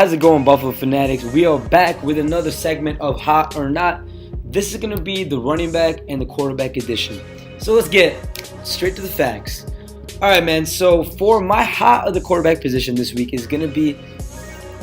How's it going, Buffalo Fanatics? We are back with another segment of Hot or Not. This is going to be the running back and the quarterback edition. So let's get straight to the facts. Alright, man, so for my hot of the quarterback position this week is going to be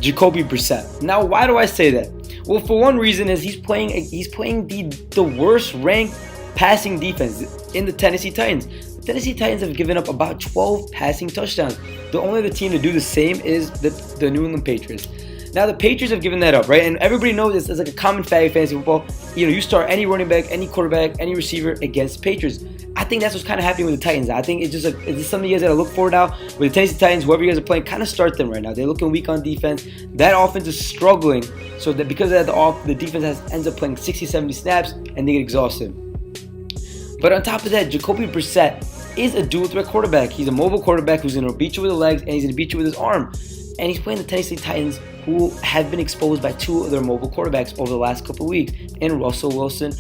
Jacoby Brissett. Now, why do I say that? Well, for one reason is he's playing the worst ranked passing defense in the Tennessee Titans. The Tennessee Titans have given up about 12 passing touchdowns. The only other team to do the same is the New England Patriots. Now, the Patriots have given that up, right? And everybody knows this is like a common fact in fantasy football. You start any running back, any quarterback, any receiver against the Patriots. I think that's what's kind of happening with the Titans. I think it's just something you guys got to look for now. With the Tennessee Titans, whoever you guys are playing, kind of start them right now. They're looking weak on defense. That offense is struggling. So that because of that, the defense ends up playing 60, 70 snaps, and they get exhausted. But on top of that, Jacoby Brissett is a dual threat quarterback. He's a mobile quarterback who's going to beat you with the legs and he's going to beat you with his arm. And he's playing the Tennessee Titans, who have been exposed by two of their mobile quarterbacks over the last couple of weeks, in Russell Wilson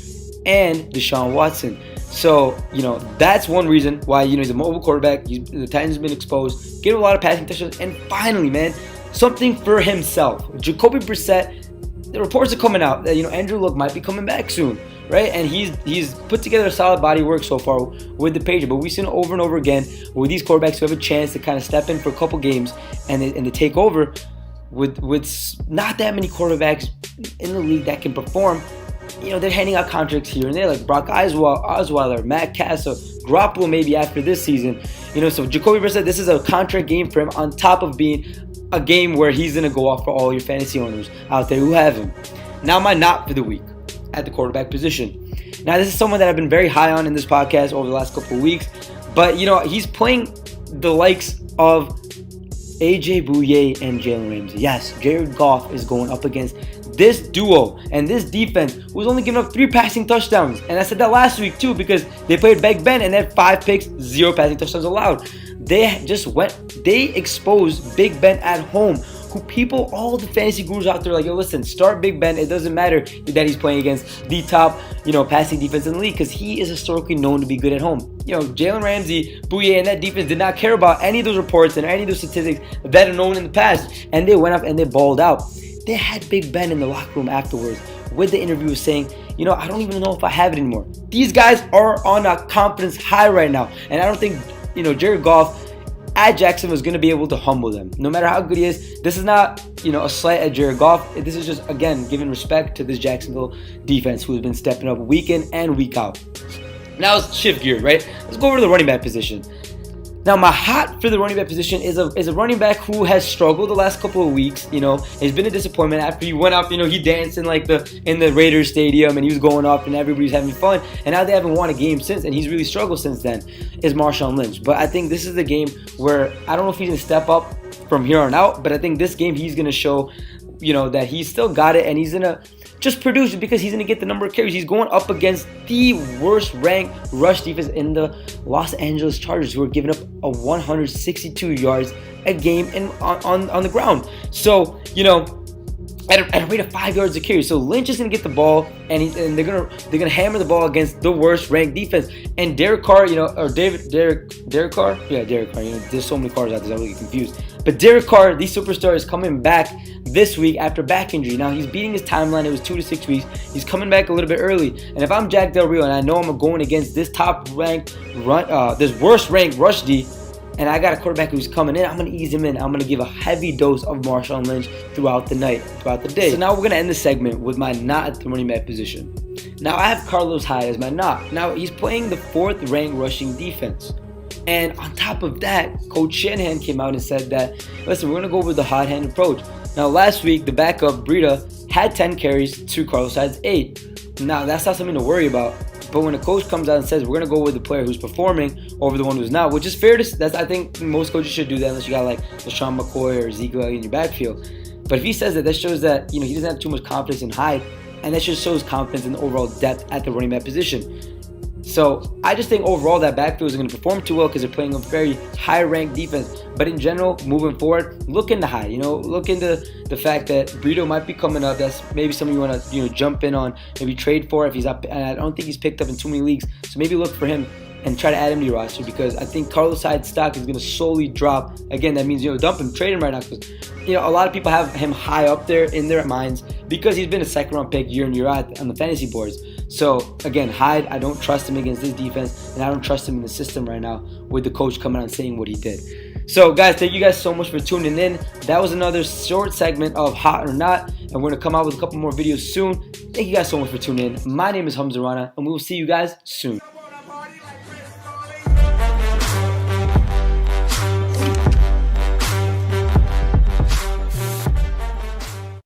and Deshaun Watson. So, that's one reason why, he's a mobile quarterback. The Titans have been exposed, getting a lot of passing touchdowns, and finally, man, something for himself. Jacoby Brissett, the reports are coming out that, Andrew Luck might be coming back soon, right? And he's put together a solid body work so far with the Patriots. But we've seen it over and over again with these quarterbacks who have a chance to kind of step in for a couple games and they take over with not that many quarterbacks in the league that can perform. They're handing out contracts here and there, like Brock Osweiler, Matt Castle, Garoppolo maybe after this season. So Jacoby Brissett, this is a contract game for him on top of being a game where he's going to go off for all your fantasy owners out there who have him. Now, my not for the week at the quarterback position. Now, this is someone that I've been very high on in this podcast over the last couple of weeks. But, he's playing the likes of A.J. Bouye and Jalen Ramsey. Yes, Jared Goff is going up against this duo and this defense who's only giving up 3 passing touchdowns. And I said that last week too because they played Big Ben and they had 5 picks, 0 passing touchdowns allowed. They exposed Big Ben at home, who all the fantasy gurus out there are like, yo, listen, start Big Ben. It doesn't matter that he's playing against the top, passing defense in the league because he is historically known to be good at home. Jalen Ramsey, Bouye, and that defense did not care about any of those reports and any of those statistics that are known in the past. And they went up and they balled out. They had Big Ben in the locker room afterwards with the interview saying, I don't even know if I have it anymore. These guys are on a confidence high right now. And I don't think, Jared Goff at Jacksonville is going to be able to humble them. No matter how good he is, this is not, a slight at Jared Goff. This is just, again, giving respect to this Jacksonville defense who has been stepping up week in and week out. Now let's shift gears, right? Let's go over to the running back position. Now, my hot for the running back position is a running back who has struggled the last couple of weeks. Has been a disappointment after he went up. He danced in the Raiders stadium and he was going off and everybody's having fun. And now they haven't won a game since, and he's really struggled since then. Is Marshawn Lynch. But I think this is the game where I don't know if he's gonna step up from here on out. But I think this game he's gonna show, that he's still got it and he's gonna just produce it because he's going to get the number of carries. He's going up against the worst ranked rush defense in the Los Angeles Chargers, who are giving up 162 yards a game on the ground. So, at a rate of 5 yards a carry. So Lynch is going to get the ball, and they're gonna hammer the ball against the worst ranked defense. And Derek Carr, Derek Carr? Yeah, Derek Carr. There's so many cars out there, I'm really confused. But Derek Carr, the superstar, is coming back this week after back injury. Now, he's beating his timeline. It was 2 to 6 weeks. He's coming back a little bit early. And if I'm Jack Del Rio and I know I'm going against this this worst-ranked rush D, and I got a quarterback who's coming in, I'm going to ease him in. I'm going to give a heavy dose of Marshawn Lynch throughout the day. So now we're going to end the segment with my not at the running back position. Now, I have Carlos Hyde as my not. Now, he's playing the 4th-ranked rushing defense. And on top of that, Coach Shanahan came out and said that, listen, we're going to go with the hot-hand approach. Now, last week, the backup, Breida, had 10 carries to Carlos Hyde's 8. Now, that's not something to worry about. But when a coach comes out and says, we're going to go with the player who's performing over the one who's not, which is fair I think most coaches should do that unless you got like LaShawn McCoy or Zeke in your backfield. But if he says that shows that, he doesn't have too much confidence in Hyde, and that just shows confidence in the overall depth at the running back position. So I just think overall that backfield is going to perform too well because they're playing a very high-ranked defense. But in general, moving forward, look into Hyde. Look into the fact that Breida might be coming up. That's maybe something you want to jump in on, maybe trade for if he's up. And I don't think he's picked up in too many leagues. So maybe look for him and try to add him to your roster, because I think Carlos Hyde's stock is going to slowly drop. Again, that means, dump him, trade him right now, because a lot of people have him high up there in their minds because he's been a second round pick year in year out on the fantasy boards. So again, Hyde, I don't trust him against this defense, and I don't trust him in the system right now with the coach coming out and saying what he did. So guys, thank you guys so much for tuning in. That was another short segment of Hot or Not, and we're going to come out with a couple more videos soon. Thank you guys so much for tuning in. My name is Hamza Rana, and we will see you guys soon.